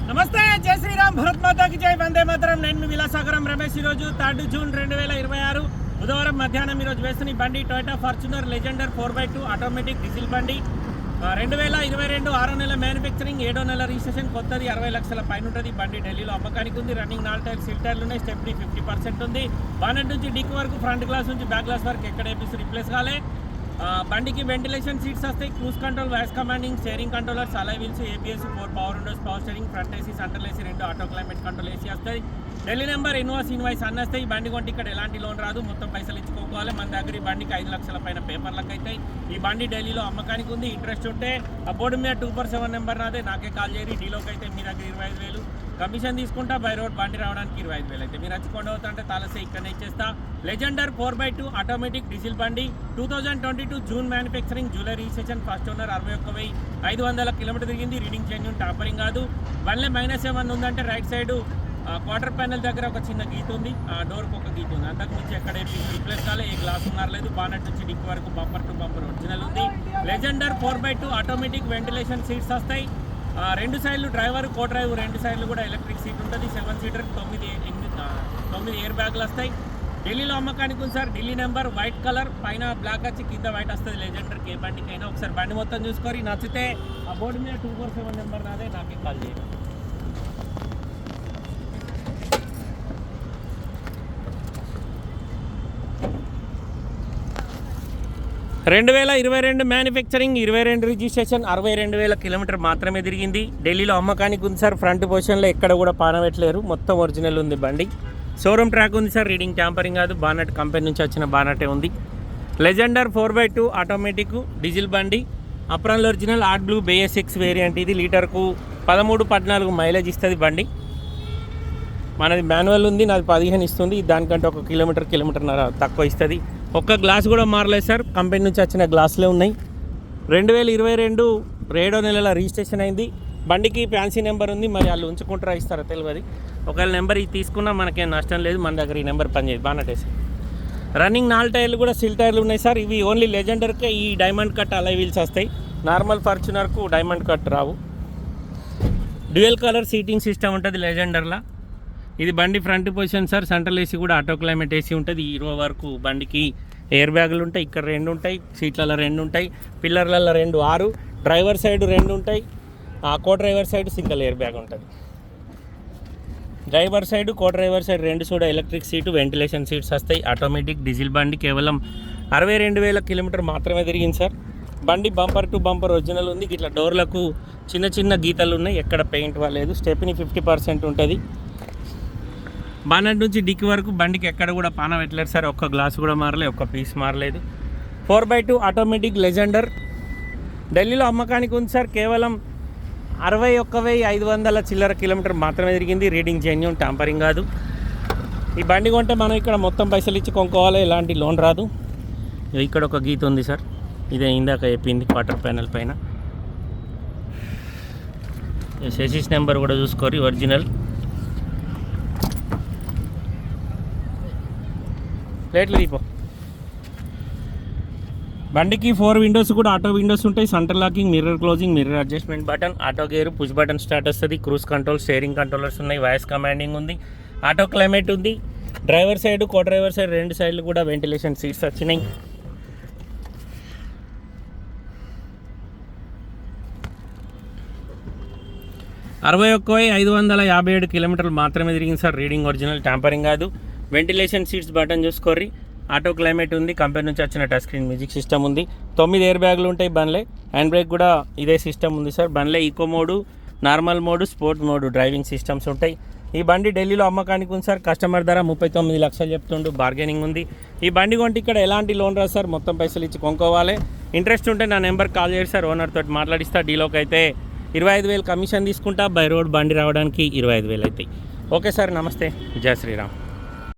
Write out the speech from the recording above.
నమస్తే, జై శ్రీరామ్, భరత్ మాతాకి జై, వందే మాతరం. నేను మీ విలాసాగరం రమేష్. ఈరోజు 3 జూన్ 2026 బుధవారం మధ్యాహ్నం ఈరోజు వేస్తున్న బండి Toyota Fortuner Legender 4x2 automatic diesel బండి. 2022 6వ నెల మ్యానుఫ్యాక్చరింగ్, 7వ నెల రిజిస్ట్రేషన్, కొత్తది 60 లక్షల పైన ఉంటుంది. బండి ఢిల్లీలో అమ్మకానికి ఉంది. రన్నింగ్ 4 టైర్లు, సీల్ టైర్లు ఉన్నాయి. స్టెప్నీ 50% ఉంది. బానెట్ నుంచి డిక్ వరకు, ఫ్రంట్ గ్లాస్ నుంచి బ్యాక్ గ్లాస్ వరకు ఎక్కడ ఏపీసీ రిప్లేస్ కాలే. బండికి వెంటిలేషన్ సీట్స్ వస్తాయి, cruise control, voice commanding, steering controllers, అలై wheels, ABS, 4 power Windows, power steering, front AC, central AC, 2 auto climate control AC వస్తాయి. ఢిల్లీ నెంబర్, ఇన్వాయిస్ అన్నీ వస్తాయి. ఈ బండి కొంటే ఇక్కడ ఎలాంటి లోన్ రాదు, మొత్తం పైసలు ఇచ్చుకోవాలి. మన దగ్గర ఈ బండికి 5 లక్షల పైన పేపర్లకు అవుతాయి. ఈ బండి ఢిల్లీలో అమ్మకానికి ఉంది. ఇంట్రెస్ట్ ఉంటే ఆ బోర్డు మీద 247 నెంబర్ నాదే, నాకే కాల్ చేయరు. డీలోకి అయితే మీ దగ్గర 25,000 కమిషన్ తీసుకుంటా. బై రోడ్ బండి రావడానికి 25,000 అయితే మీరు వచ్చి అవుతుంటే తాలసే ఇక్కడనే ఇచ్చేస్తా. లెజెండర్ 4x2 ఆటోమేటిక్ డీజిల్ బండి, 2022 June manufacturing, July registration, first owner, 61,500 kilometre తిరిగింది. రీడింగ్ జెన్యూన్, టాపరింగ్ కాదు. బండ్లే మైనస్ ఏమన్నా ఉందంటే రైట్ సైడ్ క్వార్టర్ ప్యానెల్ దగ్గర ఒక చిన్న గీత ఉంది, ఆ డోర్కి ఒక గీత ఉంది. అంతకు మించి ఎక్కడ రిప్లేస్ కాలే. ఏ గ్లాస్ మారలేదు. బానెట్ నుంచి డిక్ వరకు బంపర్ టు బంపర్ ఒరిజినల్ ఉంది. Legender 4x2 automatic ventilation seats వస్తాయి. 2 సైడ్లు డ్రైవర్, కో డ్రైవ్ 2 సైడ్లు కూడా ఎలక్ట్రిక్ సీట్ ఉంటుంది. 7 సీటర్, 9 ఎయిర్ బ్యాగ్లు వస్తాయి. ఢిల్లీలో అమ్మకానికి ఉంది sir. Delhi number, white colour, పైన బ్లాక్ వచ్చి కింద వైట్ వస్తుంది. లెజెండర్కి ఏ బండికి అయినా. ఒకసారి బండి మొత్తం చూసుకొని నచ్చితే ఆ బోర్డు మీద 247 నెంబర్ నాదే, నాకే కాల్ చేయండి. 2022 మ్యానుఫ్యాక్చరింగ్, 22 రిజిస్ట్రేషన్, 62,000 కిలోమీటర్ మాత్రమే తిరిగింది. ఢిల్లీలో అమ్మకానికి ఉంది సార్. ఫ్రంట్ పొజిషన్లో ఎక్కడ కూడా పానబెట్టలేరు, మొత్తం ఒరిజినల్ ఉంది బండి. షోరూమ్ ట్రాక్ ఉంది సార్. రీడింగ్ ట్యాంపరింగ్ కాదు. బానెట్ కంపెనీ నుంచి వచ్చిన బానెటే ఉంది. లెజెండర్ 4x2 ఆటోమేటిక్ డీజిల్ బండి. Apron original, art blue, BS6 variant. ఇది లీటర్కు 13-14 మైలేజ్ ఇస్తుంది బండి. మనది మాన్యువల్ ఉంది, నాది 15 ఇస్తుంది. దానికంటే 1 కిలోమీటర్న్నర తక్కువ ఇస్తుంది. ఒక్క గ్లాస్ కూడా మారలేదు సార్. కంపెనీ నుంచి వచ్చిన గ్లాసులే ఉన్నాయి. 2022 7వ నెలల రిజిస్ట్రేషన్ అయింది. బండికి ఫ్యాన్సీ నెంబర్ ఉంది. మరి వాళ్ళు ఉంచుకుంటారా ఇస్తారా తెలియదు. ఒకవేళ నెంబర్ ఇది తీసుకున్నా మనకేం నష్టం లేదు. మన దగ్గర ఈ నెంబర్ పనిచేయదు. బానెట్ రన్నింగ్ 4 టైర్లు కూడా సీల్ టైర్లు ఉన్నాయి సార్. ఇవి ఓన్లీ లెజెండర్కే ఈ డైమండ్ కట్ అలై వీల్స్ వస్తాయి. నార్మల్ ఫార్చునర్కు డైమండ్ కట్ రావు. డ్యూయల్ కలర్ సీటింగ్ సిస్టమ్ ఉంటుంది లెజెండర్లో. ఇది బండి front position sir. Central AC కూడా ఆటో క్లైమేట్ ఏసీ ఉంటుంది. హీరో వరకు బండికి ఎయిర్ బ్యాగులు ఉంటాయి. ఇక్కడ 2 ఉంటాయి, సీట్లలో 2 ఉంటాయి, పిల్లర్లలో 2, 6, డ్రైవర్ సైడ్ 2 ఉంటాయి. Co driver side single air bag ఉంటుంది. Driver side, co driver side 2 కూడా ఎలక్ట్రిక్ సీటు, వెంటిలేషన్ సీట్స్ వస్తాయి. ఆటోమేటిక్ డీజిల్ బండి. కేవలం 62,000 కిలోమీటర్ మాత్రమే తిరిగింది సార్. బండి బంపర్ టు బంపర్ ఒరిజినల్ ఉంది. ఇట్లా డోర్లకు చిన్న గీతలు ఉన్నాయి, ఎక్కడ పెయింట్ లేదు. స్టెప్నీ 50% ఉంటుంది. బానెట్ నుంచి డిక్ వరకు బండికి ఎక్కడ కూడా పాన పెట్టలేదు సార్. ఒక్క గ్లాస్ కూడా మారలేదు, ఒక్క పీస్ మారలేదు. 4x2 ఆటోమేటిక్ లెజెండర్ ఢిల్లీలో అమ్మకానికి ఉంది సార్. కేవలం 61,500 చిల్లర కిలోమీటర్ మాత్రమే తిరిగింది. రీడింగ్ జెన్యూన్, టాంపరింగ్ కాదు. ఈ బండి కొంటే మనం ఇక్కడ మొత్తం పైసలు ఇచ్చి కొనుక్కోవాలి, ఎలాంటి లోన్ రాదు. ఇక్కడ ఒక గీత ఉంది సార్. ఇదే ఇందాక చెప్పింది క్వార్టర్ ప్యానెల్ పైన. సెసిస్ నెంబర్ కూడా చూసుకోరి, ఒరిజినల్. ప్లేట్లు తీపో. బండికి 4 విండోస్ కూడా ఆటో విండోస్ ఉంటాయి. Centre locking, mirror closing, mirror adjustment button, auto gear, push button start వస్తుంది. క్రూజ్ కంట్రోల్, స్టీరింగ్ కంట్రోలర్స్ ఉన్నాయి. వాయిస్ కమాండింగ్ ఉంది. ఆటో క్లైమేట్ ఉంది. Driver side, co driver side 2 సైడ్లు కూడా వెంటిలేషన్ సీట్స్ వచ్చినాయి. $61,557 కిలోమీటర్లు మాత్రమే తిరిగింది సార్. రీడింగ్ ఒరిజినల్, ట్యాంపరింగ్ కాదు. వెంటిలేషన్ సీట్స్ బటన్ చూసుకోర్రి. ఆటో క్లైమేట్ ఉంది. కంపెనీ నుంచి వచ్చిన టచ్ స్క్రీన్ మ్యూజిక్ సిస్టమ్ ఉంది. 9 ఎయిర్ బ్యాగులు ఉంటాయి బండ్లే. హ్యాండ్ బ్రేక్ కూడా ఇదే సిస్టమ్ ఉంది సార్. బండ్లే eco mode, normal mode, sport mode driving systems ఉంటాయి. ఈ బండి ఢిల్లీలో అమ్మకానికి ఉంది సార్. కస్టమర్ ధర 39 లక్షలు చెప్తుండు. బార్గెనింగ్ ఉంది. ఈ బండి కొంటే ఇక్కడ ఎలాంటి లోన్ రాదు సార్. మొత్తం పైసలు ఇచ్చి కొనుక్కోవాలి. ఇంట్రెస్ట్ ఉంటే నా నెంబర్ కాల్ చేయండి సార్. ఓనర్ తోటి మాట్లాడిస్తా. డీలోకి అయితే 25,000 కమిషన్ తీసుకుంటా. బై రోడ్ బండి రావడానికి 25,000 అవుతాయి. ఓకే సార్, నమస్తే, జై శ్రీరామ్.